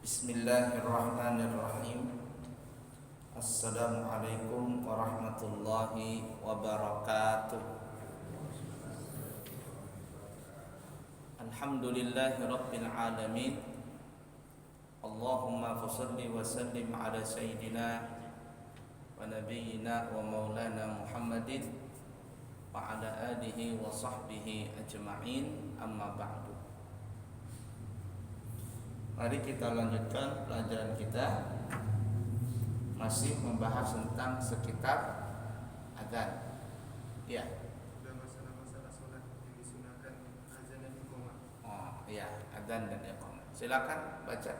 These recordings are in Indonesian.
Bismillahirrahmanirrahim. Assalamualaikum warahmatullahi wabarakatuh. Alhamdulillahi rabbil alamin. Allahumma fassalli wa sallim ala sayyidina wa nabiyyina wa maulana Muhammadin wa ala alihi wa sahbihi ajma'in, amma ba'du. Mari kita lanjutkan pelajaran kita, masih membahas tentang sekitar adzan. Ya. Sudah masalah-masalah sholat yang disunahkan azan dan iqamah. Oh, iya, adzan dan iqamah. Silakan baca.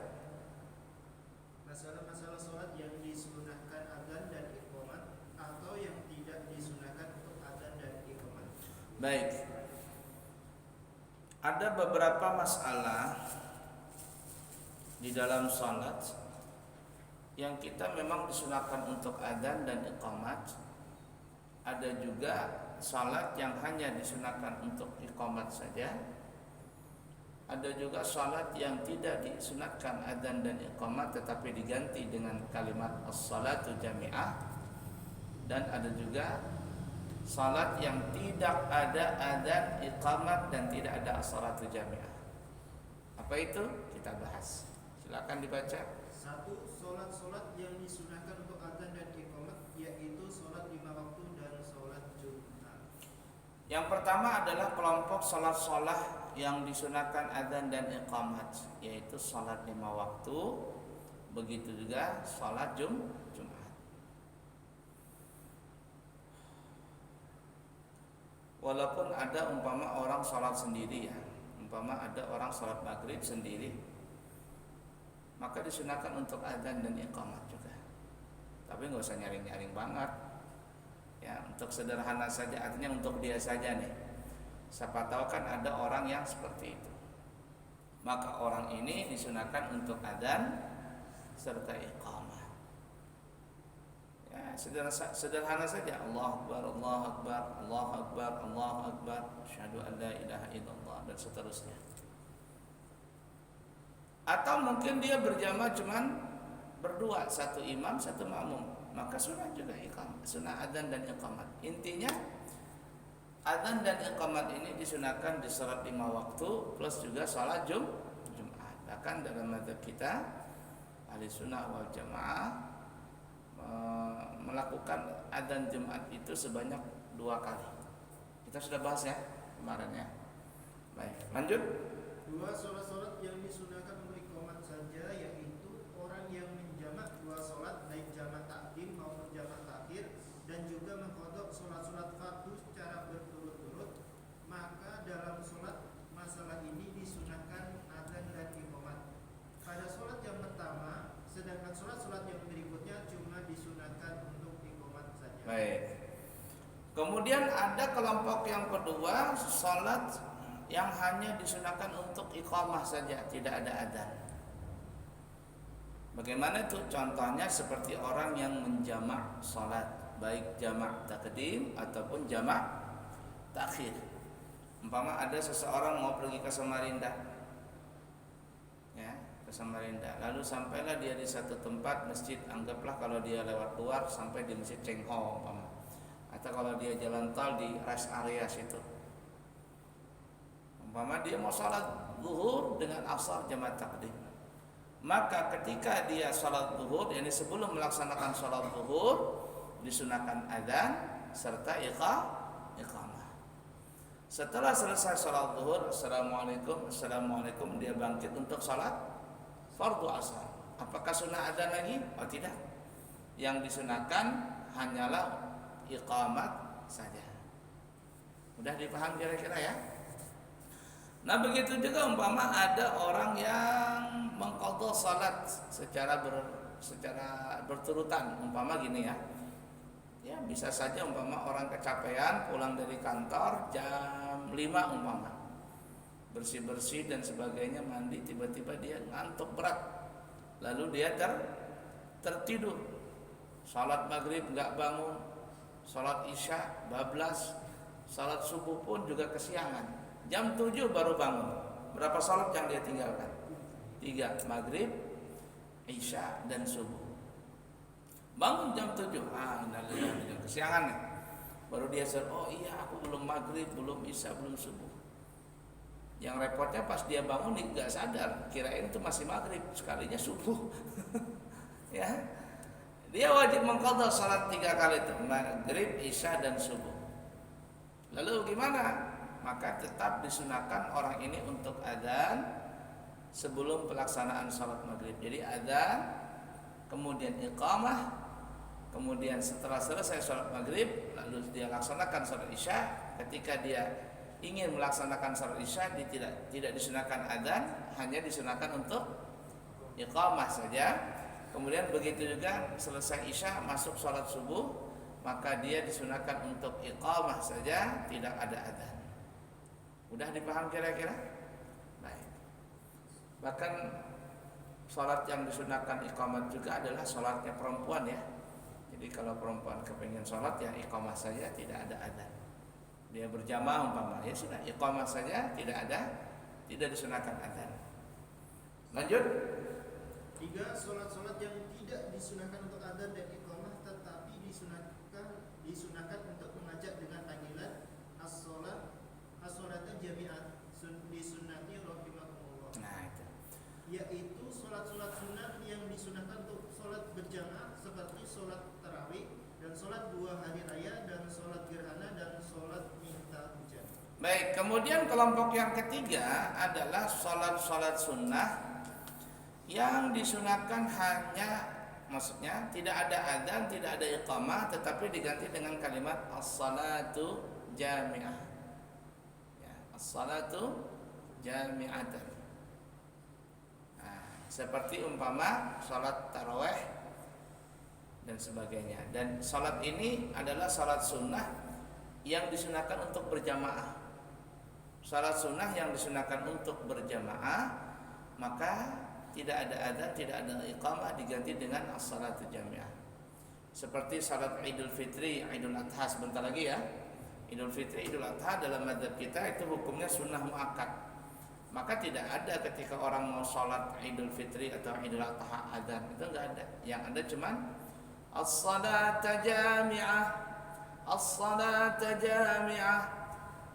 Masalah-masalah sholat yang disunahkan azan dan iqamah atau yang tidak disunahkan untuk azan dan iqamah. Baik. Ada beberapa masalah di dalam salat yang kita memang disunahkan untuk adzan dan iqamat. Ada juga salat yang hanya disunahkan untuk iqamat saja. Ada juga salat yang tidak disunahkan adzan dan iqamat tetapi diganti dengan kalimat as-salatu jami'ah. Dan ada juga salat yang tidak ada adzan, iqamat dan tidak ada as-salatu jami'ah. Apa itu? Kita bahas. Silakan dibaca. Satu, sholat-sholat yang disunahkan untuk azan dan iqamah, yaitu sholat 5 waktu dan sholat Jumat. Yang pertama adalah kelompok sholat-sholat yang disunahkan adzan dan iqamat, yaitu sholat 5 waktu, begitu juga sholat Jumat. Walaupun ada umpama orang sholat sendiri ya, umpama ada orang sholat maghrib sendiri, maka disunahkan untuk adzan dan iqamat juga. Tapi nggak usah nyaring-nyaring banget. Ya, untuk sederhana saja, artinya untuk dia saja nih. Siapa tahu kan ada orang yang seperti itu. Maka orang ini disunahkan untuk adzan serta iqamah. Ya, sederhana saja. Allahu Akbar, Allahu Akbar, Allahu Akbar, Allahu Akbar, asyhadu an la ilaha illallah dan seterusnya. Atau mungkin dia berjamaah cuman berdua, satu imam, satu makmum, maka sunah juga iqamah, sunah adzan dan iqamat. Intinya adzan dan iqamat ini disunahkan di salat 5 waktu plus juga salat Jumat. Bahkan dalam mazhab kita ahli sunnah wal jamaah melakukan adzan Jumat itu sebanyak 2 kali. Kita sudah bahas ya kemarin ya. Baik, lanjut. 2, sholat-sholat yang disunahkan untuk iqamah saja, yaitu orang yang menjamak 2 sholat baik jamak takdim maupun jamak takhir, dan juga mengqadha sholat-sholat fardu secara berturut-turut, maka dalam sholat masalah ini disunahkan adzan dan iqamah pada sholat yang pertama, sedangkan sholat-sholat yang berikutnya cuma disunahkan untuk iqamah saja. Baik. Kemudian ada kelompok yang kedua, sholat yang hanya disunahkan untuk iqamah saja, tidak ada adzan. Bagaimana itu? Contohnya seperti orang yang menjamak salat, baik jamak takdim ataupun jamak takhir. Umpama ada seseorang mau pergi ke Samarinda, ya, ke Samarinda. Lalu sampailah dia di satu tempat masjid, anggaplah kalau dia lewat luar sampai di Masjid Cengho, umpama. Atau kalau dia jalan tol di rest area situ. Umpama dia mau salat zuhur dengan asar jamaah takdim, maka ketika dia salat zuhur, yakni sebelum melaksanakan salat zuhur, disunahkan adzan serta iqamah. Setelah selesai salat zuhur, assalamualaikum, dia bangkit untuk salat fardu asar. Apakah sunah adzan lagi? Oh tidak. Yang disunahkan hanyalah iqamat saja. Mudah dipaham kira-kira ya? Nah begitu juga umpama ada orang yang mengqadha salat secara berturutan, umpama gini ya. Ya bisa saja umpama orang kecapean pulang dari kantor jam 5 umpama. Bersih-bersih dan sebagainya, mandi, tiba-tiba dia ngantuk berat. Lalu dia tertidur. Salat maghrib enggak bangun, salat isya bablas, salat subuh pun juga kesiangan. Jam 7 baru bangun. Berapa salat yang dia tinggalkan? 3, maghrib, Isya dan subuh. Bangun jam 7, innalillahi kesiangan nih. Baru dia sadar, oh iya aku belum maghrib, belum isya, belum subuh. Yang repotnya pas dia bangun nggak sadar, kirain itu masih maghrib, sekalinya subuh. Ya, dia wajib mengqadha salat 3 kali itu, maghrib, isya dan subuh. Lalu gimana? Maka tetap disunahkan orang ini untuk adzan sebelum pelaksanaan salat maghrib. Jadi adzan, kemudian iqamah, kemudian setelah selesai salat maghrib lalu dia laksanakan salat isya. Ketika dia ingin melaksanakan salat isya, dia tidak disunahkan adzan, hanya disunahkan untuk iqamah saja. Kemudian begitu juga selesai isya masuk salat subuh, maka dia disunahkan untuk iqamah saja, tidak ada adzan. Udah dipaham kira-kira? Baik. Bahkan salat yang disunahkan iqamah juga adalah salatnya perempuan ya. Jadi kalau perempuan kepingin salat ya iqamah saja, tidak ada adzan. Dia berjamaah umpama ya sudah iqamah saja, tidak disunahkan adzan. Lanjut. 3. Salat-salat yang tidak disunahkan untuk adzan dan iqamah tetapi disunahkan untuk mengajak dengan panggilan as-salata jami'ah disunnati rahimakumullah. Nah, itu. Yaitu salat-salat sunat yang disunahkan untuk salat berjamaah seperti salat tarawih dan salat 2 hari raya dan salat gerhana dan salat minta hujan. Baik, kemudian kelompok yang ketiga adalah salat-salat sunnah yang disunahkan hanya, maksudnya tidak ada adzan, tidak ada iqamah, tetapi diganti dengan kalimat as-salatu jami'ah. Ya, as-salatu jami'atan. Nah, seperti umpama salat tarawih dan sebagainya. Dan salat ini adalah salat sunnah yang disunahkan untuk berjamaah. Salat sunnah yang disunahkan untuk berjamaah, maka tidak ada adzan, tidak ada iqamah, diganti dengan as-salatu jami'ah. Seperti salat Idul Fitri, Idul Adha sebentar lagi ya. Idul Fitri, Idul Adha dalam mazhab kita itu hukumnya sunnah muakkad. Maka tidak ada ketika orang mau salat Idul Fitri atau Idul Adha adzan, itu enggak ada. Yang ada cuman as-salatu jami'ah, as-salatu jami'ah,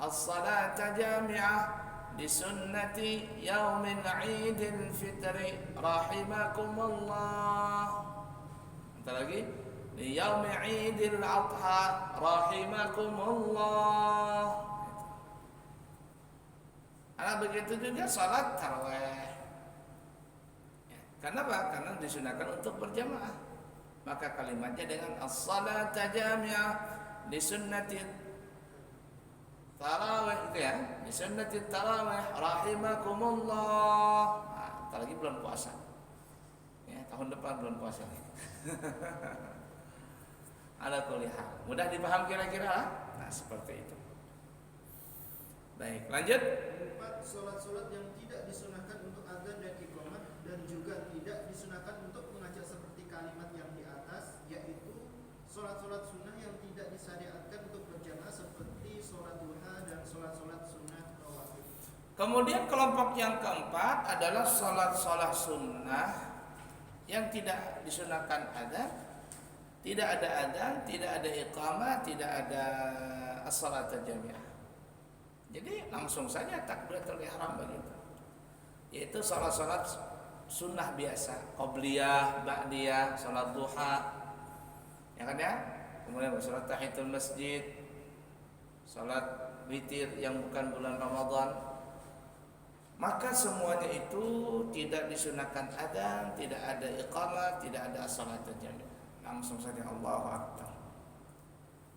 as-salatu jami'ah di sunnati yaumil Idul Fitri rahimakumullah. Bentar lagi, di yaumil Idul Adha rahimakumullah. Nah, begitu juga salat tarawih. Ya, kenapa? Karena disunahkan untuk berjamaah. Maka kalimatnya dengan as-salatu jami'ah di sunnati tarawih itu ya, di sunnati tarawih rahimakumullah. Nah, entar lagi bulan puasa. Ya, tahun depan bulan puasa. Ala kulli hal. Mudah dipaham kira-kira? Nah, seperti itu. Baik, lanjut. 4. Salat-salat yang tidak disunahkan untuk adzan dan iqamah dan juga tidak disunahkan untuk mengajak seperti kalimat yang di atas, yaitu salat-salat sunnah yang tidak disyariatkan untuk berjamaah seperti salat duha dan salat-salat sunnah rawatib. Kemudian kelompok yang keempat adalah salat-salat sunnah yang tidak disunahkan adzan, tidak ada adzan, tidak ada iqamah, tidak ada as-salatu jami'ah. Jadi langsung saja takbiratul ihram begitu. Yaitu salat-salat sunnah biasa, qabliyah, ba'diyah, salat duha. Ya kan ya? Kemudian salat tahiyatul masjid, salat witir yang bukan bulan Ramadan. Maka semuanya itu tidak disunahkan adzan, tidak ada iqamah, tidak ada as-salatu jami'ah. Langsung saja Allahu Akbar.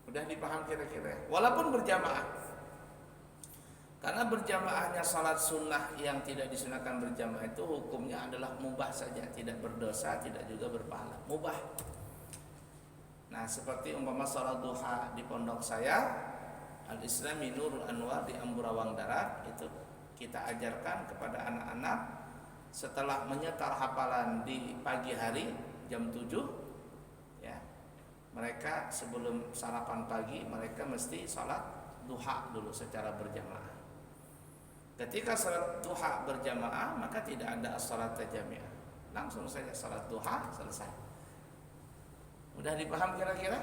Udah dipaham kira-kira? Walaupun berjamaah. Karena berjamaahnya salat sunnah yang tidak disunahkan berjamaah itu hukumnya adalah mubah saja, tidak berdosa, tidak juga berpahala, mubah. Nah, seperti umpama salat duha di pondok saya, Al-Islami Nurul Anwar di Amburawang Darat, itu kita ajarkan kepada anak-anak setelah menyetar hafalan di pagi hari jam 7 ya. Mereka sebelum sarapan pagi mereka mesti salat duha dulu secara berjamaah. Ketika salat duha berjamaah maka tidak ada as-salatu jami'ah. langsung saja salat duha selesai. Mudah dipaham kira-kira?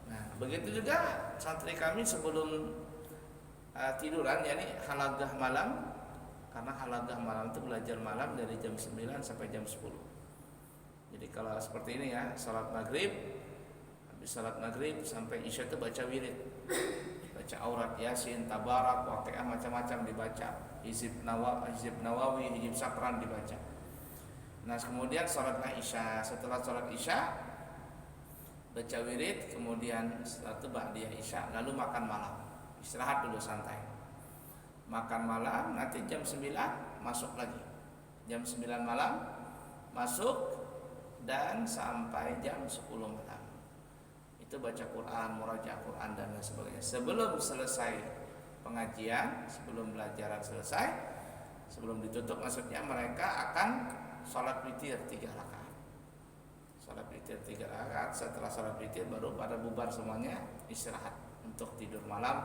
Nah, begitu juga santri kami sebelum tiduran, yakni halaqah malam, karena halaqah malam itu belajar malam dari jam 9 sampai jam 10. Jadi kalau seperti ini ya, salat maghrib, habis salat maghrib sampai isya itu baca wirid, baca aurat, yasin, tabarak, waqiah, macam-macam dibaca, hizib nawawi, hizib sakran dibaca. Nah kemudian salat isya, setelah salat isya baca wirid, kemudian setelah itu ba'diyah isya, lalu makan malam, istirahat dulu santai, makan malam, nanti jam 9 masuk lagi, jam 9 malam masuk dan sampai jam 10 malam itu baca Quran, murajaah Quran dan lain sebagainya. Sebelum selesai pengajian, sebelum belajaran selesai, sebelum ditutup maksudnya, mereka akan sholat witir 3 rakaat. Sholat witir 3 rakaat. Setelah sholat witir baru pada bubar semuanya, istirahat untuk tidur malam,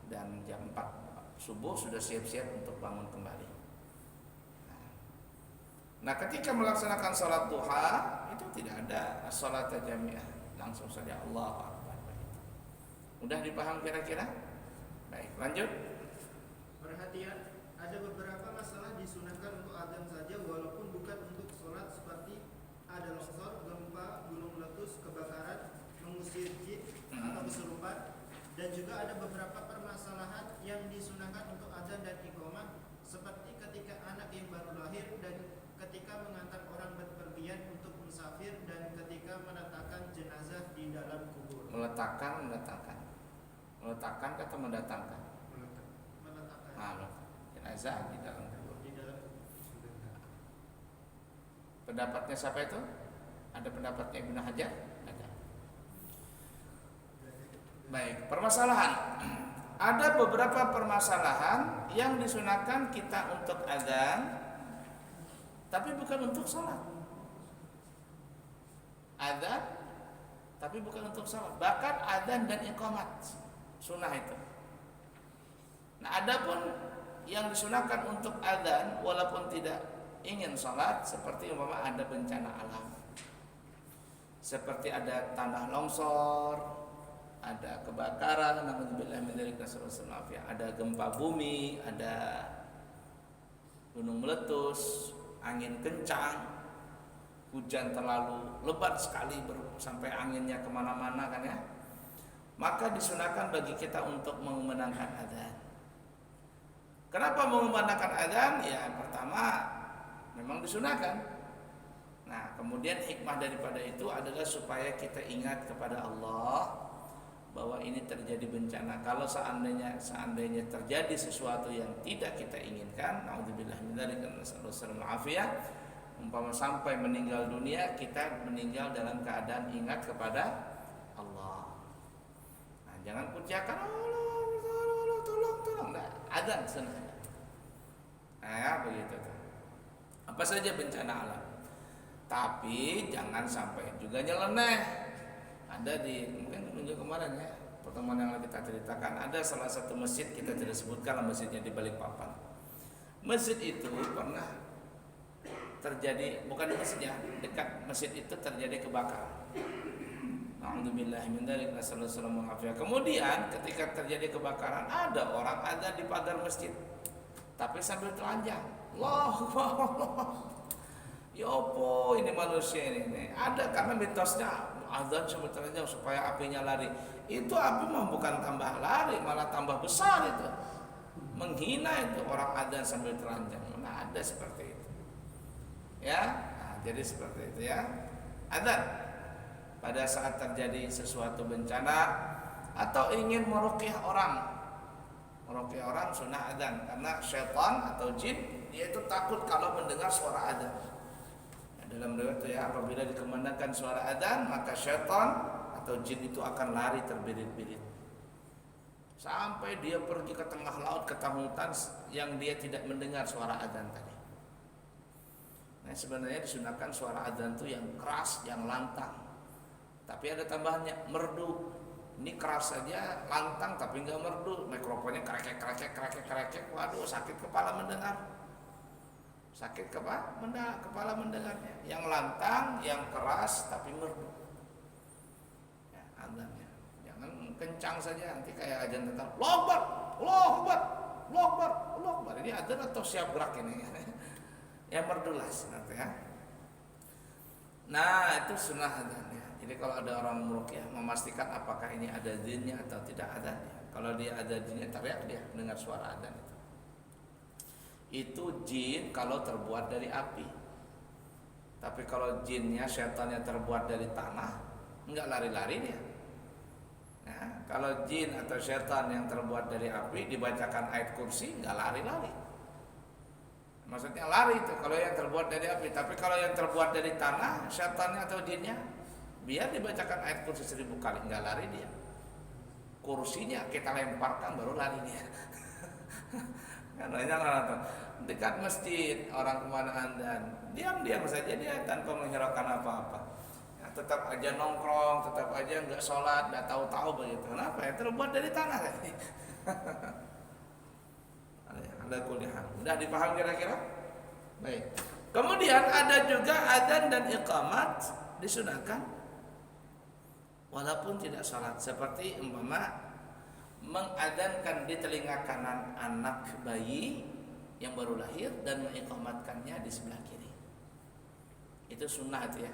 dan jam 4 subuh sudah siap-siap untuk bangun kembali. Nah ketika melaksanakan sholat duha itu tidak ada sholat jamiah, langsung saja Allahu Akbar. Mudah dipaham kira-kira? Baik, lanjut. Perhatian, ada beberapa masalah disunahkan untuk adzan saja walaupun bukan untuk sholat, seperti ada longsor, gempa, gunung meletus, kebakaran, mengusir jin atau kesurupan. Dan juga ada beberapa permasalahan yang disunahkan untuk adzan dan iqamah, seperti ketika anak yang baru lahir, dan ketika mengantar orang berpergian untuk musafir, dan ketika meletakkan jenazah di dalam kubur. Meletakkan kata mendatangkan. Meletakkan. Jenazah di dalam kubur. Di dalam Pendapatnya siapa itu? Ada pendapatnya Ibnu Hajar? Ada. Baik, permasalahan. Ada beberapa permasalahan yang disunahkan kita untuk adzan, tapi bukan untuk sholat. Adzan, tapi bukan untuk sholat. Bahkan adzan dan iqamat sunnah itu. Nah, adapun yang disunahkan untuk adzan walaupun tidak ingin sholat, seperti umpama ada bencana alam, seperti ada tanah longsor, ada kebakaran, ada gempa bumi, ada gunung meletus, angin kencang, hujan terlalu lebat sekali sampai anginnya kemana-mana kan ya, maka disunahkan bagi kita untuk mengumandangkan adzan. Kenapa mengumandangkan adzan? Ya pertama memang disunahkan. Nah kemudian hikmah daripada itu adalah supaya kita ingat kepada Allah bahwa ini terjadi bencana. Kalau seandainya terjadi sesuatu yang tidak kita inginkan, naudzubillah min dzalik, nasallallahu afiyah, umpama sampai meninggal dunia, kita meninggal dalam keadaan ingat kepada Allah. Nah, jangan pujiakan Allah, tolong, nah, adzan sunnah. Nah, ya, begitu tuh. Apa saja bencana alam. Tapi jangan sampai juga nyeleneh. Ada di mungkin minggu kemarin ya, pertemuan yang kita ceritakan, ada salah satu masjid, kita tidak sebutkan masjidnya, di Balikpapan. Masjid itu pernah terjadi, bukan di masjidnya, dekat masjid itu terjadi kebakaran. Alhamdulillah min dzalik, nasallallahu alaihi. Kemudian ketika terjadi kebakaran, ada orang ada di pagar masjid, tapi sambil telanjang. Allahu Akbar. Ya opo ini manusia ini. Ada karena mitosnya azan sambil telanjang supaya apinya lari. Itu api mah bukan tambah lari, malah tambah besar itu. Menghina itu orang azan sambil telanjang. Mana ada seperti itu. Ya, nah, jadi seperti itu ya. Azan pada saat terjadi sesuatu bencana atau ingin meruqyah orang. Meruqyah orang sunnah azan, karena syaitan atau jin dia itu takut kalau mendengar suara azan. Dalam riwayat ya, apabila dikumandangkan suara adzan, maka syaitan atau jin itu akan lari terbirit-birit sampai dia pergi ke tengah laut, ke hutan yang dia tidak mendengar suara adzan tadi. Nah sebenarnya disunahkan suara adzan itu yang keras, yang lantang, tapi ada tambahannya, merdu. Ini keras saja, lantang tapi enggak merdu, mikrofonnya krekek, waduh sakit kepala mendengar. Sakit kepala mendengarnya. Yang lantang, yang keras tapi merdu. Ya, azannya. Jangan kencang saja nanti kayak azan tetap. Allahu Akbar, Allahu Akbar, Allahu Akbar, Allahu Akbar. Ini azan atau siap gerak ini? Yang merdulas nanti ya. Nah, itu sunnah azannya. Jadi kalau ada orang meruqyah memastikan apakah ini ada jinnya atau tidak azannya. Kalau dia ada jinnya, teriak dia mendengar suara azan itu. Itu jin kalau terbuat dari api. Tapi kalau jinnya, setannya terbuat dari tanah, enggak lari-lari dia. Nah, kalau jin atau setan yang terbuat dari api dibacakan ayat kursi, enggak lari-lari. Maksudnya lari itu kalau yang terbuat dari api. Tapi kalau yang terbuat dari tanah, setannya atau jinnya, biar dibacakan ayat kursi 1000 kali, enggak lari dia. Kursinya kita lemparkan baru lari dia. Karena orang tuh dekat masjid orang kemana azan, diam-diam saja dia tanpa menghiraukan apa-apa. Ya, tetap aja nongkrong, tetap aja nggak sholat, nggak tahu-tahu begitu. Kenapa? Ya terbuat dari tanah tadi. Ada kuliah. Udah dipaham kira-kira? Baik. Kemudian ada juga adzan dan iqamat disunahkan walaupun tidak sholat, seperti umpama mengadzankan di telinga kanan anak bayi yang baru lahir dan mengiqamatkannya di sebelah kiri. Itu sunnah itu ya.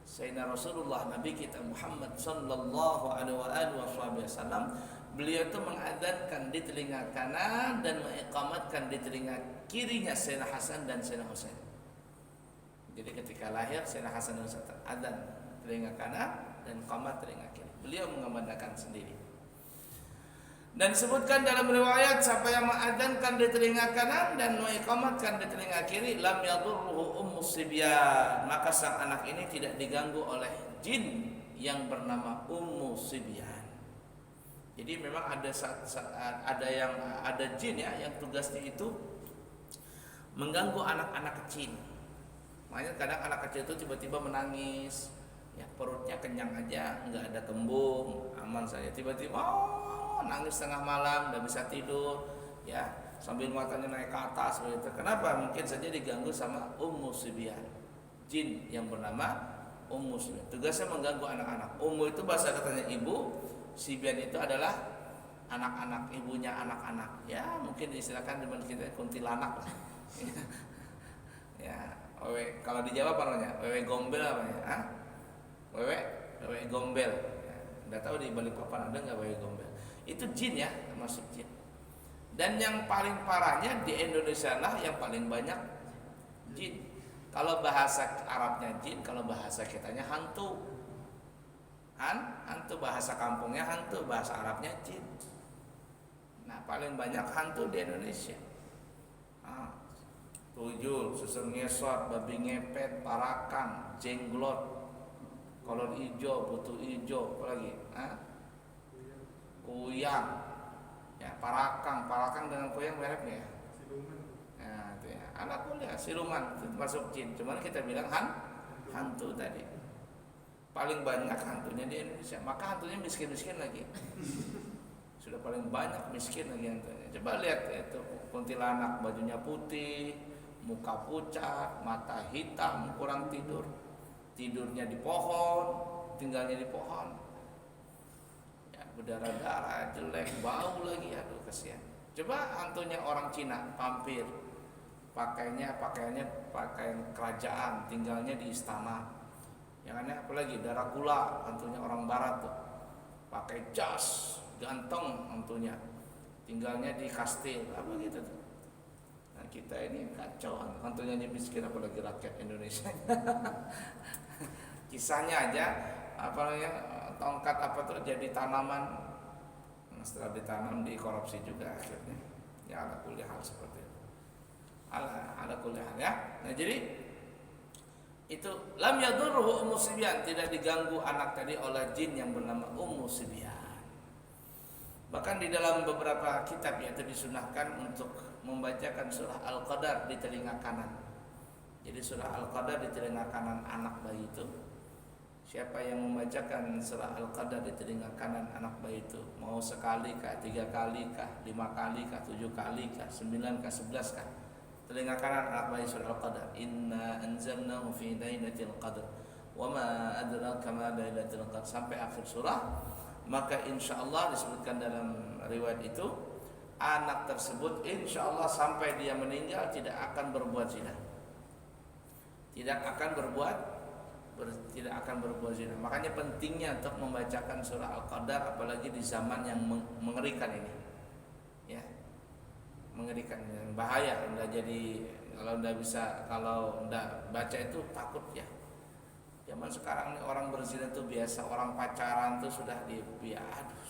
Sayyidina Rasulullah Nabi kita Muhammad sallallahu alaihi wasallam, beliau itu mengadzankan di telinga kanan dan mengiqamatkan di telinga kirinya Sayyidina Hasan dan Sayyidina Husain. Jadi ketika lahir Sayyidina Hasan dan Husain adzan telinga kanan dan iqamat telinga kiri. Beliau mengumandangkan sendiri. Dan disebutkan dalam riwayat siapa yang mengadzankan di telinga kanan dan mengiqamatkan di telinga kiri lam yadurruhu ummus sibyan, maka sang anak ini tidak diganggu oleh jin yang bernama Ummu Sibyan. Jadi memang ada jin ya yang tugasnya itu mengganggu anak-anak kecil. Makanya kadang anak kecil itu tiba-tiba menangis, ya perutnya kenyang aja, nggak ada kembung, aman saja. Tiba-tiba nangis tengah malam, nggak bisa tidur, ya sambil matanya naik ke atas begitu. Kenapa? Mungkin saja diganggu sama Ummu Sibyan, jin yang bernama Ummu Sibyan. Tugasnya mengganggu anak-anak. Ummu itu bahasa katanya ibu, Sibyan itu adalah anak-anak, ibunya anak-anak. Ya mungkin diistilahkan dengan kita kuntilanak lah. Ya, kalau di Jawa apa namanya? Wewe gombel apa ya? Wewe gombel. Ya, nggak tahu di Balikpapan ada nggak wewe gombel? Itu jin ya, termasuk jin. Dan yang paling parahnya di Indonesia lah yang paling banyak jin. Kalau bahasa Arabnya jin, kalau bahasa kitanya hantu. Hantu bahasa kampungnya hantu, bahasa Arabnya jin. Nah, paling banyak hantu di Indonesia. Tuyul, susur ngesot, babi ngepet, parakan, jenglot, kolor hijau, butuh hijau, apa lagi? Kuyang, ya parakang dengan kuyang merek ya. Siluman. Nah, itu ya. Anak kuliah siluman itu masuk jin. Cuman kita bilang hantu tadi. Paling banyak hantunya di Indonesia. Maka hantunya miskin-miskin lagi. Sudah paling banyak miskin lagi hantunya. Coba lihat itu kuntilanak, bajunya putih, muka pucat, mata hitam, kurang tidur. Tidurnya di pohon, tinggalnya di pohon. Berdarah-darah, jelek, bau lagi, aduh kasihan. Coba hantunya orang Cina, vampir, pakaiannya pakaian kerajaan, tinggalnya di istana. Yang aneh apalagi Dracula, hantunya orang Barat tuh, pakai jas, ganteng hantunya, tinggalnya di kastil, apa gitu tuh. Nah kita ini kacau, hantunya miskin apalagi rakyat Indonesia. Kisahnya aja, apa namanya? Tongkat apa tuh jadi tanaman, setelah ditanam dikorupsi juga akhirnya. Ya ala kulli hal seperti itu. Ala kulli hal ya. Nah jadi itu lam yadurruhu Ummu Sibyan, tidak diganggu anak tadi oleh jin yang bernama Ummu Sibyan. Bahkan di dalam beberapa kitab yaitu disunahkan untuk membacakan surah Al-Qadar di telinga kanan. Jadi surah Al-Qadar di telinga kanan anak bayi itu, siapa yang membacakan surah Al-Qadar di telinga kanan anak bayi itu, mau sekali kah, 3 kali kah, 5 kali kah, 7 kali kah, 9 kah, 11 kah, telinga kanan anak bayi surah Al-Qadar. Inna anzalnahu fi lailatul qadr wa ma adraka ma lailatul qadr sampai akhir surah. Maka insyaallah disebutkan dalam riwayat itu anak tersebut insyaallah sampai dia meninggal tidak akan berbuat zina. Tidak akan berbuat zina. Makanya pentingnya untuk membacakan surah Al-Qadar apalagi di zaman yang mengerikan ini. Ya. Mengerikan, bahaya. Anda jadi kalau Anda baca itu takut ya. Zaman sekarang nih orang berzina itu biasa, orang pacaran tuh sudah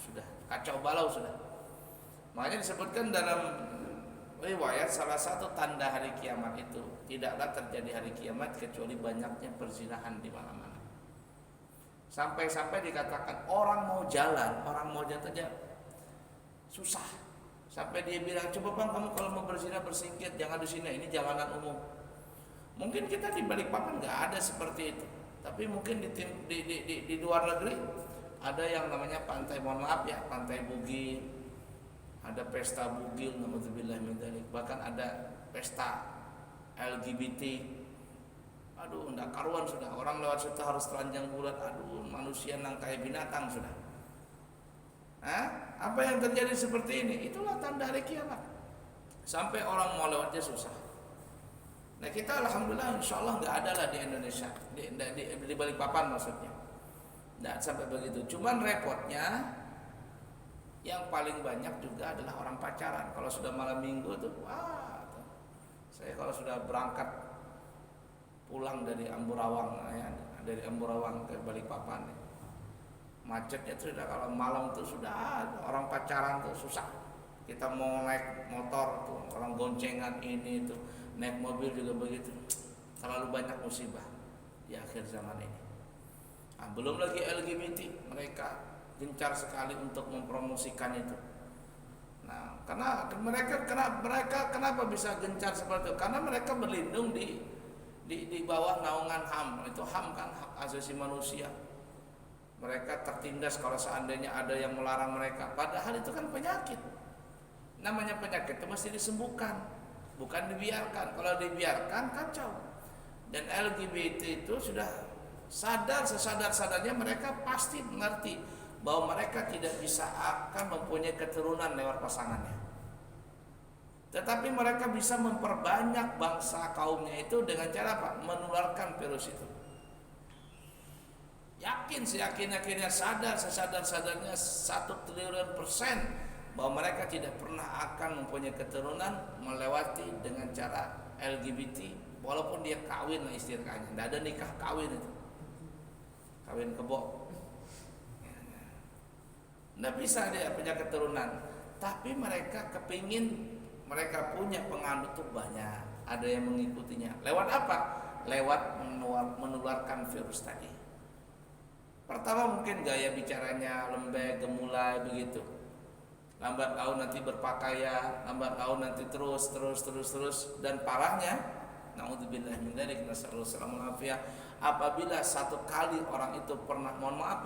sudah kacau balau sudah. Makanya disebutkan dalam riwayat salah satu tanda hari kiamat itu tidaklah terjadi hari kiamat kecuali banyaknya perzinahan di mana-mana. Sampai-sampai dikatakan orang mau jalan aja susah. Sampai dia bilang, coba bang kamu kalau mau berzina bersingkir, jangan di sini, ini jalanan umum. Mungkin kita di Balikpapan nggak ada seperti itu, tapi mungkin di luar negeri ada yang namanya pantai, mohon maaf ya, pantai bugil, ada pesta bugil, naudzubillah min dzalik, bahkan ada pesta LGBT. Aduh, ndak karuan sudah, orang lewat situ harus telanjang bulat, aduh manusia nang kayak binatang sudah. Apa yang terjadi seperti ini? Itulah tanda hari kiamat. Sampai orang mau lewatnya susah. Nah kita alhamdulillah insyaallah nggak ada lah di Indonesia, di Balikpapan maksudnya. Nggak sampai begitu. Cuman repotnya yang paling banyak juga adalah orang pacaran. Kalau sudah malam minggu tuh, saya kalau sudah berangkat pulang dari Amburawang, dari Amburawang ke Balikpapan. Macetnya itu sudah, kalau malam itu sudah orang pacaran tuh susah. Kita mau naik motor tuh orang goncengan ini itu, naik mobil juga begitu. Terlalu banyak musibah di akhir zaman ini. Belum lagi LGBT, mereka gencar sekali untuk mempromosikan itu. Nah, karena mereka kenapa bisa gencar seperti itu? Karena mereka berlindung di bawah naungan HAM. Itu HAM kan, hak asasi manusia. Mereka tertindas kalau seandainya ada yang melarang mereka. Padahal itu kan penyakit. Namanya penyakit itu mesti disembuhkan, bukan dibiarkan. Kalau dibiarkan kacau. Dan LGBT itu sudah sesadar-sadarnya mereka pasti mengerti bahwa mereka tidak bisa akan mempunyai keturunan lewat pasangannya. Tetapi mereka bisa memperbanyak bangsa kaumnya itu dengan cara apa? Menularkan virus itu. Yakin seyakin-yakinnya, sesadar-sadarnya 1 triliun persen bahwa mereka tidak pernah akan mempunyai keturunan melewati dengan cara LGBT, walaupun dia kawin lah istilahnya. Tidak ada nikah kawin itu, kawin kebo. Tidak bisa dia punya keturunan. Tapi mereka kepingin mereka punya penganut tuh banyak, ada yang mengikutinya. Lewat apa? Lewat menularkan virus tadi. Pertama mungkin gaya bicaranya lembek, gemulai begitu. Lambat laun nanti berpakaian, lambat laun nanti terus. Dan parahnya, naudzubillah min dzalik, nasallallahu alaihi wasallam, apabila satu kali orang itu pernah, mohon maaf,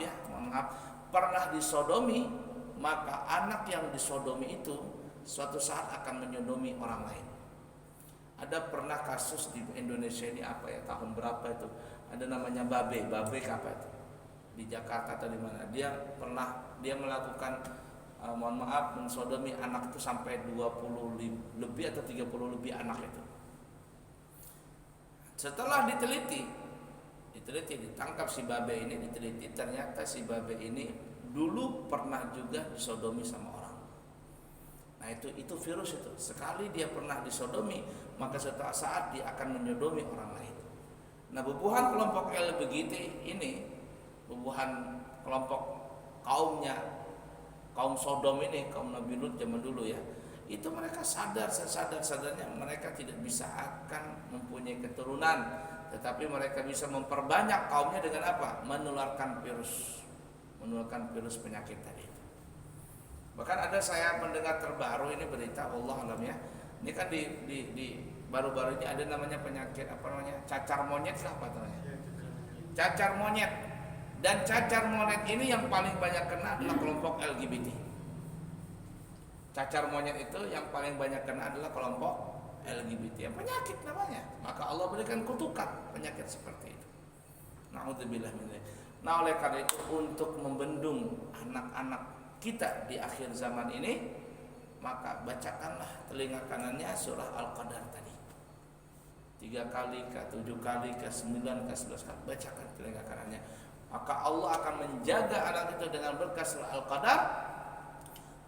pernah disodomi, maka anak yang disodomi itu suatu saat akan menyodomi orang lain. Ada pernah kasus di Indonesia ini tahun berapa itu? Ada namanya Babe apa itu? Di Jakarta atau di mana? Dia melakukan mensodomi anak itu sampai 20 lebih atau 30 lebih anak itu. Setelah diteliti ditangkap si Babe ini, diteliti ternyata si Babe ini dulu pernah juga disodomi sama orang. Nah itu virus itu. Sekali dia pernah disodomi, maka suatu saat dia akan menyodomi orang lain. Nah, bubuhan kelompok LGBT ini, bubuhan kelompok kaum Sodom ini, kaum Nabi Lut zaman dulu ya, itu mereka sadarnya mereka tidak bisa akan mempunyai keturunan, tetapi mereka bisa memperbanyak kaumnya dengan apa? Menularkan virus penyakit tadi. Bahkan ada saya mendengar terbaru ini berita, Allah alam ya, ini kan di baru-baru ini ada namanya penyakit cacar monyet lah cacar monyet. Dan cacar monyet ini yang paling banyak kena adalah kelompok LGBT. Cacar monyet itu yang paling banyak kena adalah kelompok LGBT, yang penyakit namanya. Maka Allah berikan kutukan penyakit seperti itu. Na'udzubillah min dzalik. Nah, oleh karena itu untuk membendung anak-anak kita di akhir zaman ini, maka bacakanlah telinga kanannya surah Al-Qadar tadi. 3 kali ke 7 kali ke 9 ke 11 kali bacakan telinga kanannya. Maka Allah akan menjaga anak itu dengan berkah surah Al-Qadar,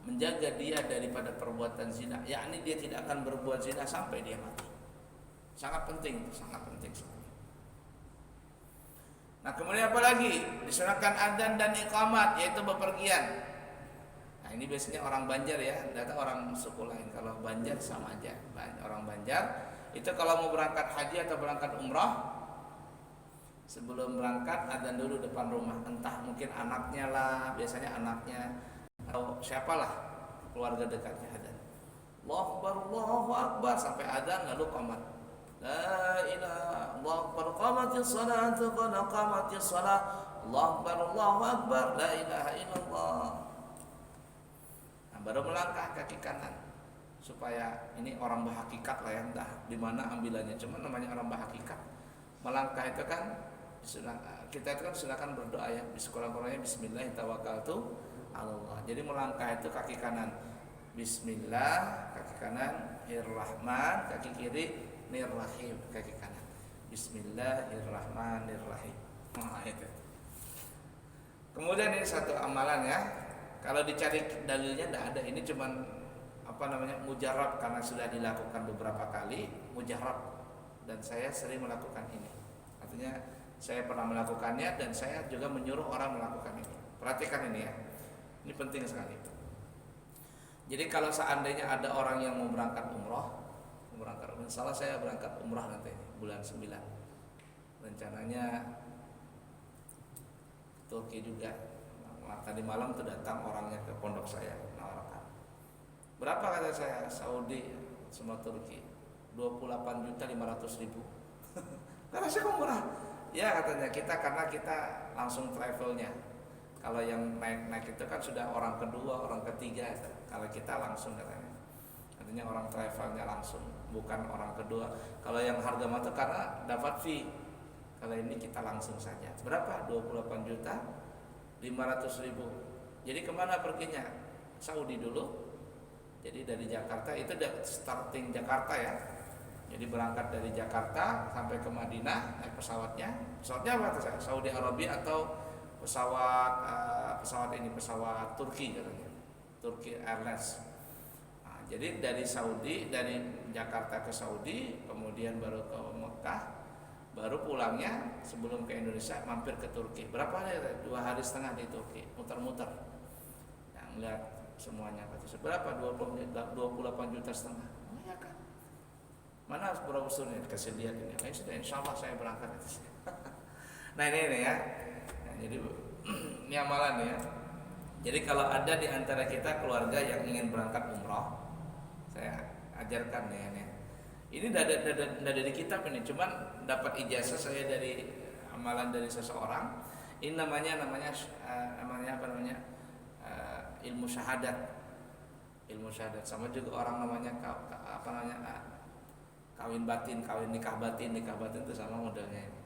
menjaga dia daripada perbuatan zina, yakni dia tidak akan berbuat zina sampai dia mati. Sangat penting, sangat penting sekali. Nah, kemudian apa lagi? Disunahkan adzan dan iqamat, yaitu bepergian. Nah, ini biasanya orang Banjar ya, data orang suku lain. Kalau Banjar sama aja. Orang Banjar itu kalau mau berangkat haji atau berangkat umrah, sebelum berangkat adzan dulu depan rumah. Entah mungkin anaknya lah, biasanya anaknya atau siapalah keluarga dekatnya adzan. Allahu Akbar sampai adzan lalu qomat. La ilaha Allahu Akbar, qamatis salatu qad qamatis salat. Allahu Akbar, la ilaha illallah. Nah, baru melangkah kaki kanan supaya ini orang berhakikat lah ya, entah di mana ambilannya, cuma namanya orang berhakikat. Melangkah itu kan kita itu kan silakan berdoa ya, di sekolah-sekolahnya bismillah tawakkaltu Allah. Jadi melangkah itu kaki kanan bismillah, kaki kanan Rahman, kaki kiri Nirrahim, kaki kanan Bismillahirrahmanirrahim. Nah, itu. Kemudian ini satu amalan ya. Kalau dicari dalilnya tidak ada. Ini cuman mujarab karena sudah dilakukan beberapa kali, mujarab, dan saya sering melakukan ini. Artinya saya pernah melakukannya dan saya juga menyuruh orang melakukan ini. Perhatikan ini ya. Ini penting sekali. Jadi kalau seandainya ada orang yang mau berangkat umroh, salah saya berangkat umrah nanti bulan 9. Rencananya Turki juga. Tadi malam tuh datang orangnya ke pondok saya menawarkan. Berapa kata saya? Saudi sama Turki 28.500.000. Karena saya umrah. Ya katanya karena kita langsung travelnya. Kalau yang naik itu kan sudah orang kedua, orang ketiga. Kalau kita langsung katanya. Artinya orang travelnya langsung, bukan orang kedua. Kalau yang harga mata karena dapat fee. Kalau ini kita langsung saja. Berapa? 28.500.000. Jadi kemana perginya? Saudi dulu. Jadi dari Jakarta, itu starting Jakarta ya. Jadi berangkat dari Jakarta sampai ke Madinah naik pesawatnya. Pesawatnya apa tuh? Saudi Arabia atau pesawat Turki katanya. Turki Airlines. Nah, jadi dari Jakarta ke Saudi, kemudian baru ke Mekah, baru pulangnya sebelum ke Indonesia mampir ke Turki. Berapa hari? 2,5 hari di Turki, muter-muter. Yang lihat semuanya kata berapa? 28,5 juta. Oh ya kan. Mana brosurnya dikasih lihat ini. Nah, sudah insyaallah saya berangkat. Nah ini ya. Nah, jadi ini amalan ya. Jadi kalau ada di antara kita keluarga yang ingin berangkat umroh, saya ajarkan ya ini. Ini tidak ada di kitab ini, cuman dapat ijazah saya dari amalan dari seseorang. Ini namanya ilmu syahadat. Ilmu syahadat sama juga orang namanya kawin batin, nikah batin itu sama modelnya ini.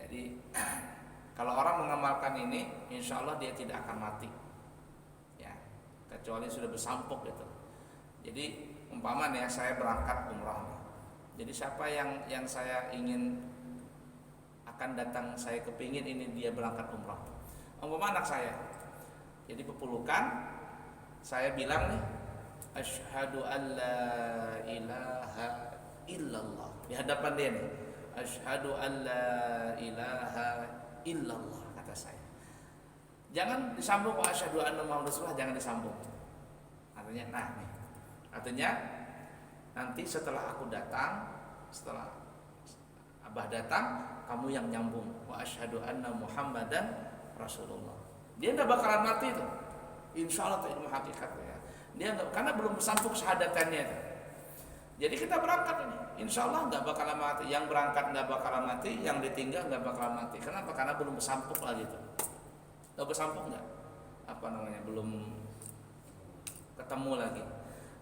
Jadi kalau orang mengamalkan ini, insya Allah dia tidak akan mati, ya, kecuali sudah bersampuk gitu. Jadi umpama ya saya berangkat umrah nih. Jadi siapa yang saya ingin akan datang, saya kepingin ini dia berangkat umrah. Umpama anak saya. Jadi pepelukan, saya bilang nih, asyhadu an la ilaha illallah di hadapan dia nih. Asyhadu an la ilaha illallah kata saya. Jangan disambung kok asyhadu anna Muhammadar Rasulullah, jangan disambung. Artinya nanti setelah aku datang, setelah Abah datang, kamu yang nyambung wa asyhadu anna Muhammadan Rasulullah. Dia tidak bakalan mati itu. Insya Allah itu ilmu hakikat ya. Dia enggak, karena belum sampuk syahadatannya itu. Jadi kita berangkat ini, insya Allah nggak bakalan mati. Yang berangkat nggak bakalan mati, yang ditinggal nggak bakalan mati. Kenapa? Karena belum bersampuk lagi itu. Nggak bersampuk nggak? Belum ketemu lagi.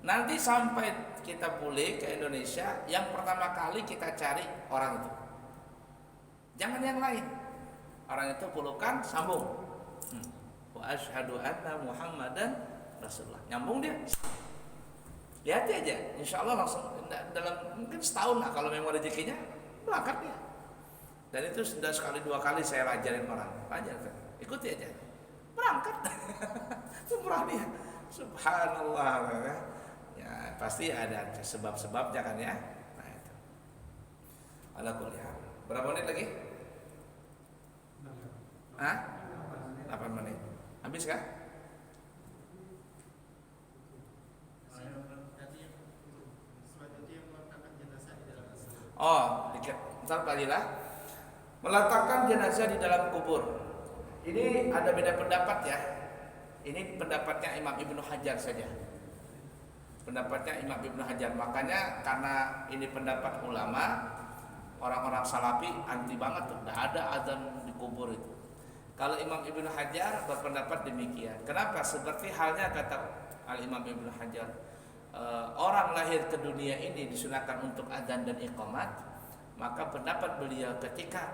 Nanti sampai kita pulih ke Indonesia, yang pertama kali kita cari orang itu. Jangan yang lain. Orang itu pelukan, sambung. Wa asyhadu anna Muhammadan Rasulullah. Nyambung dia. Lihat aja, insya Allah langsung dalam mungkin setahun lah kalau memang rezekinya berangkat dia. Dan itu sudah sekali dua kali saya ajarin orang, ajar, ikuti aja, berangkat, umrah dia, subhanallah, ya pasti ada sebab-sebabnya kan ya. Nah itu, ala kulli hal. Berapa menit lagi? 8 menit. Habis kan? Oh, dikit. Bentar Pak Lila. Meletakkan jenazah di dalam kubur. Ini ada beda pendapat ya. Ini pendapatnya Imam Ibnu Hajar saja. Pendapatnya Imam Ibnu Hajar. Makanya karena ini pendapat ulama, orang-orang salafi anti banget tuh. Tidak ada azan di kubur itu. Kalau Imam Ibnu Hajar berpendapat demikian. Kenapa? Seperti halnya kata Al-Imam Ibnu Hajar, orang lahir ke dunia ini disunahkan untuk adzan dan iqamat, maka pendapat beliau ketika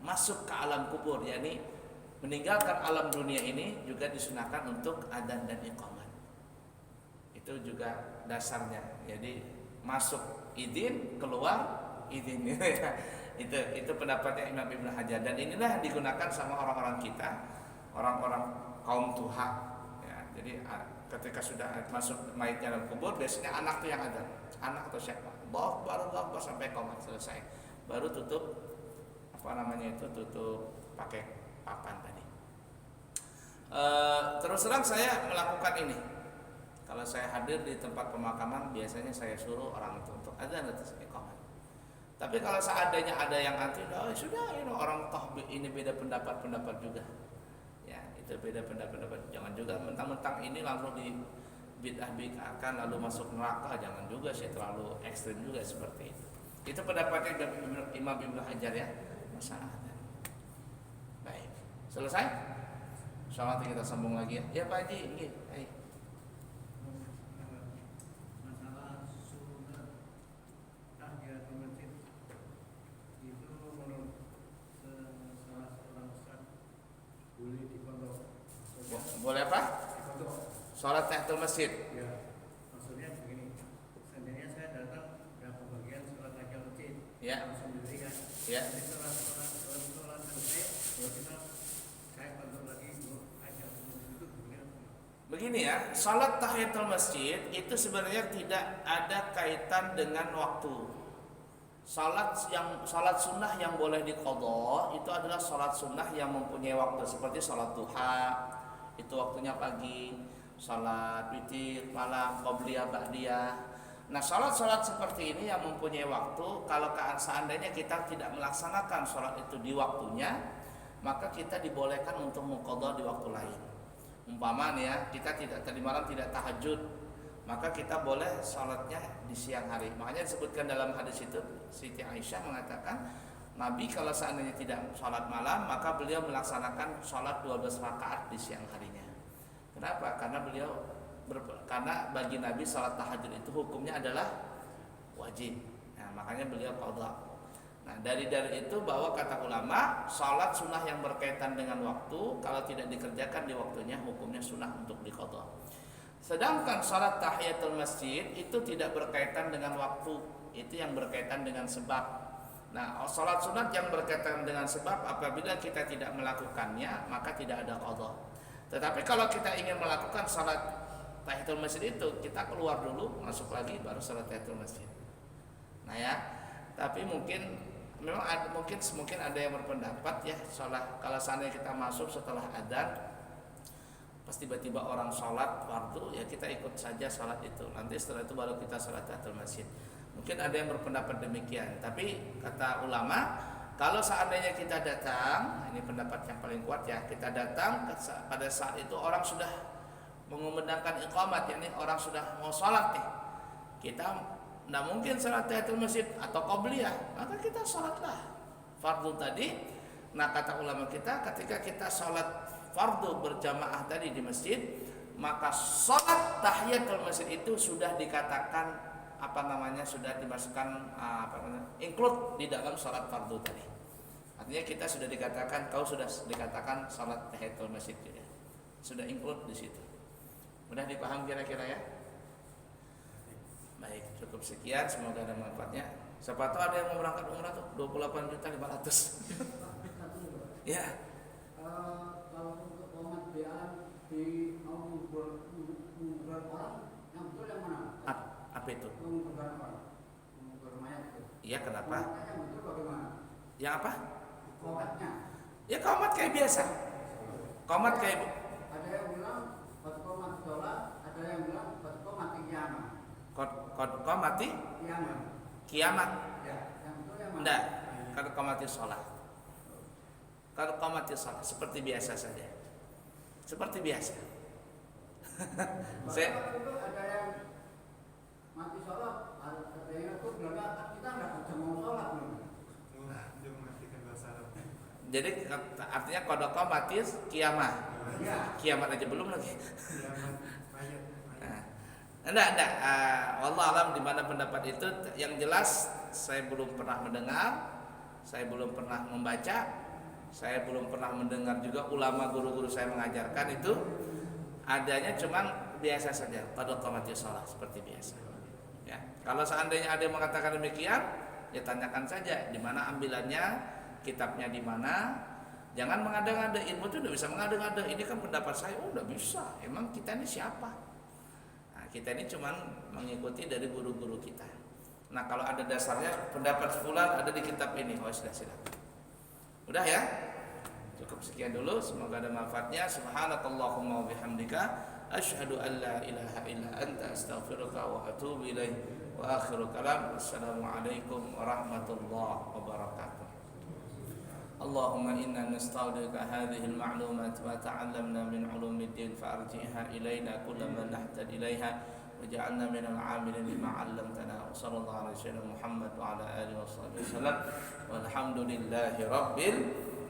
masuk ke alam kubur, yakni meninggalkan alam dunia ini juga disunahkan untuk adzan dan iqamat. Itu juga dasarnya. Jadi masuk izin, keluar izin. itu pendapatnya Imam Ibnu Hajar, dan inilah yang digunakan sama orang-orang kita, orang-orang kaum tuha. Ya, jadi ketika sudah masuk mayatnya dalam kubur, biasanya anak tuh yang ada, anak atau siapa, baru sampai komat selesai, baru tutup tutup pakai papan tadi. Terus terang saya melakukan ini. Kalau saya hadir di tempat pemakaman, biasanya saya suruh orang itu untuk adzan atau iqamah. Tapi kalau seandainya ada yang anti, oh sudah, orang toh ini beda pendapat juga. Ya, itu beda pendapat. Jangan juga mentang-mentang ini langsung di bid'ah-bid'ahkan lalu masuk neraka, jangan juga sih, terlalu ekstrim juga seperti itu. Itu pendapatnya Imam Ibnu Hajar ya, masalah. Baik, selesai? Insyaallah kita sambung lagi ya. Ya Pak Haji, nggih. Masalah sunat tahiyatul masjid itu menurut salah seorang ustaz boleh dipondok. Boleh apa? Dipondok. Salat tahiyatul masjid. Ya, maksudnya begini. Seandainya saya datang ke bagian salat tahiyatul masjid, Ya. langsung sendiri kan. Ya. Jadi salat selesai, baru kita saya pondok lagi tahiyatul masjid itu begini. Begini ya, salat tahiyatul masjid itu sebenarnya tidak ada kaitan dengan waktu. Salat sunnah yang boleh diqadha itu adalah salat sunnah yang mempunyai waktu, seperti salat duha, itu waktunya pagi, salat witir malam, qabliyah ba'diyah. Nah, salat-salat seperti ini yang mempunyai waktu, kalau seandainya kita tidak melaksanakan salat itu di waktunya, maka kita dibolehkan untuk mengqadha di waktu lain. Umpama nih ya, kita tadi malam tidak tahajud, maka kita boleh salatnya di siang hari. Makanya disebutkan dalam hadis itu, Siti Aisyah mengatakan, Nabi kalau seandainya tidak salat malam, maka beliau melaksanakan salat 12 rakaat di siang harinya. Kenapa? Karena bagi Nabi salat tahajud itu hukumnya adalah wajib. Nah, makanya beliau qadha. Nah, dari itu bahwa kata ulama, salat sunnah yang berkaitan dengan waktu kalau tidak dikerjakan di waktunya, hukumnya sunnah untuk diqadha. Sedangkan salat tahiyatul masjid itu tidak berkaitan dengan waktu, itu yang berkaitan dengan sebab. Nah, salat sunat yang berkaitan dengan sebab, apabila kita tidak melakukannya maka tidak ada qadha. Tetapi kalau kita ingin melakukan salat tahiyatul masjid itu, kita keluar dulu, masuk lagi, baru salat tahiyatul masjid. Nah ya, tapi mungkin ada yang berpendapat ya, kalau seandainya kita masuk setelah adzan, pas tiba-tiba orang sholat fardu, ya kita ikut saja sholat itu. Nanti setelah itu baru kita sholat tahiyatul masjid. Mungkin ada yang berpendapat demikian. Tapi kata ulama, kalau seandainya kita datang, ini pendapat yang paling kuat ya, kita datang pada saat itu orang sudah mengumandangkan iqamat, yakni orang sudah mau sholat nih. Kita tidak mungkin sholat tahiyatul masjid atau qabliyah, maka kita sholatlah fardu tadi. Nah, kata ulama kita, ketika kita sholat fardu berjamaah tadi di masjid, maka sholat tahiyatul masjid itu sudah dikatakan sudah dimasukkan include di dalam sholat fardu tadi. Artinya kita sudah dikatakan, kau sudah dikatakan sholat tahiyatul masjid juga, sudah include di situ. Mudah dipaham kira-kira ya. Baik, cukup sekian, semoga ada manfaatnya. Siapa tahu ada yang mau berangkat umrah tuh 28.500.000. Ya. Kalau untuk komat BA di mengumpulkan orang, yang betul yang mana? Apa itu? Mengumpulkan orang, mengumpulkan mayat itu. Iya, kenapa? Komatnya yang betul bagaimana? Yang apa? Komatnya. Ya komat kayak biasa. Komat kayak Ada yang bilang komat sholat, ada yang bilang komat kiamat. komati Kiamat. kiamat. Ya, yang betul yang mana? Enggak, kalau komati sholat. Kalau komati sholat seperti biasa saja. Seperti biasa. Saya itu ada yang mati sholat, ada yang itu bilangnya kita nggak bisa mau sholat loh. jadi artinya kodok komati kiamat. Ya. Kiamat aja belum lagi. Enggak. Wallah alam di mana pendapat itu. Yang jelas saya belum pernah mendengar, saya belum pernah membaca, saya belum pernah mendengar juga ulama guru-guru saya mengajarkan itu. Adanya cuman biasa saja, pada qamati shalah seperti biasa. Ya, kalau seandainya ada yang mengatakan demikian, ya tanyakan saja di mana ambilannya, kitabnya di mana. Jangan mengada-ngada, ilmu itu udah bisa mengada-ngada. Ini kan pendapat saya, udah bisa. Emang kita ini siapa? Nah, kita ini cuman mengikuti dari guru-guru kita. Nah, kalau ada dasarnya pendapat fulan ada di kitab ini, oh sudah silakan. Udah ya? Cukup sekian dulu, semoga ada manfaatnya. Subhanakallahumma wa bihamdika asyhadu an la ilaha illa anta astaghfiruka wa atubu ilaik. Wa akhiru kalam, assalamualaikum warahmatullahi wabarakatuh. Allahumma inna nasta'uduka hadhihi al-ma'lumat wa ta'allamna min 'ulumiddin fa'arji'ha ilayna kullama nahtad ilayha waj'alna min al-'amilin bima 'allamtana. Sallallahu alaihi wasallam Muhammad wa ala alihi wasallam. Walhamdulillahi rabbil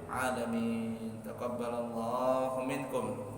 alamin. Taqabbalallahu minkum.